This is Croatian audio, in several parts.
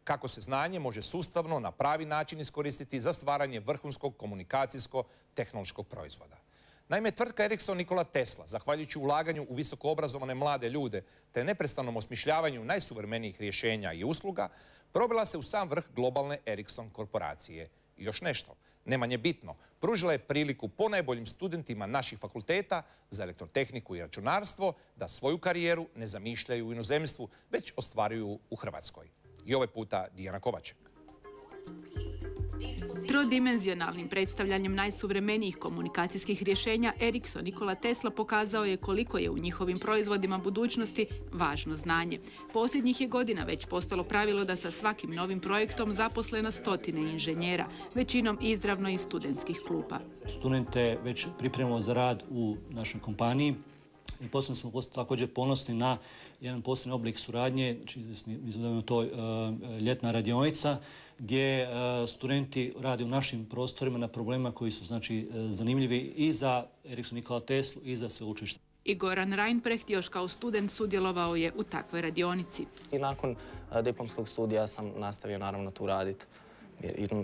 kako se znanje može sustavno na pravi način iskoristiti za stvaranje vrhunskog komunikacijsko-tehnološkog proizvoda. Naime, tvrtka Ericsson Nikola Tesla, zahvaljujući ulaganju u visokoobrazovane mlade ljude te neprestanom osmišljavanju najsuvremenijih rješenja i usluga, probila se u sam vrh globalne Ericsson korporacije. I još nešto, ne manje bitno, pružila je priliku ponajboljim studentima naših fakulteta za elektrotehniku i računarstvo da svoju karijeru ne zamišljaju u inozemstvu, već ostvaruju u Hrvatskoj. I ovaj puta Dijana Kovaček. Trodimenzionalnim predstavljanjem najsuvremenijih komunikacijskih rješenja Ericsson Nikola Tesla pokazao je koliko je u njihovim proizvodima budućnosti važno znanje. Posljednjih je godina već postalo pravilo da sa svakim novim projektom zaposle na stotine inženjera, većinom izravno iz studentskih klupa. Studente već pripremamo za rad u našoj kompaniji. I posebno smo također ponosni na jedan posebni oblik suradnje, izvedemo to ljetna radionica, gdje studenti rade u našim prostorima na problemima koji su zanimljivi i za Ericsson Nikola Teslu i za sveučilište. I Goran Reinprecht još kao student sudjelovao je u takvoj radionici. I nakon diplomskog studija sam nastavio naravno tu raditi.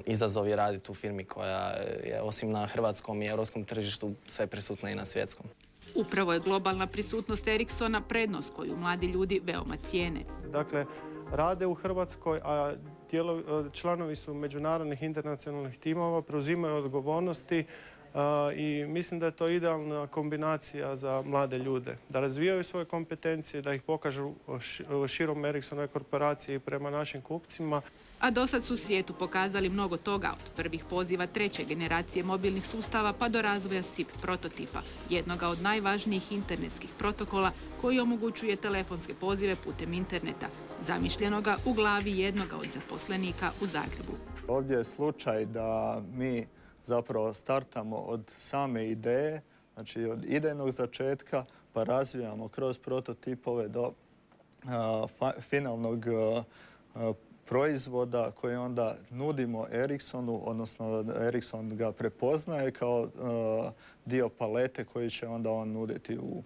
Izazov je raditi u firmi koja je osim na hrvatskom i europskom tržištu sve prisutna i na svjetskom. Upravo je globalna prisutnost Ericssona prednost koju mladi ljudi veoma cijene. Dakle, rade u Hrvatskoj, a članovi su međunarodnih internacionalnih timova, preuzimaju odgovornosti i mislim da je to idealna kombinacija za mlade ljude. Da razvijaju svoje kompetencije, da ih pokažu širom Ericssonove korporacije i prema našim kupcima. A dosad su svijetu pokazali mnogo toga, od prvih poziva treće generacije mobilnih sustava pa do razvoja SIP prototipa, jednoga od najvažnijih internetskih protokola koji omogućuje telefonske pozive putem interneta, zamišljenoga u glavi jednoga od zaposlenika u Zagrebu. Ovdje je slučaj da mi zapravo startamo od same ideje, znači od idejnog začetka, pa razvijamo kroz prototipove do finalnog proizvoda koje onda nudimo Ericssonu, odnosno Ericsson ga prepoznaje kao dio palete koji će onda on nuditi u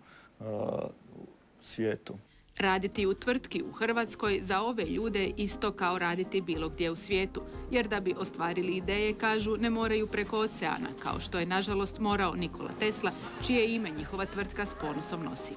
svijetu. Raditi u tvrtki u Hrvatskoj za ove ljude isto kao raditi bilo gdje u svijetu, jer da bi ostvarili ideje, kažu, ne moraju preko oceana, kao što je nažalost morao Nikola Tesla, čije ime njihova tvrtka s ponosom nosi.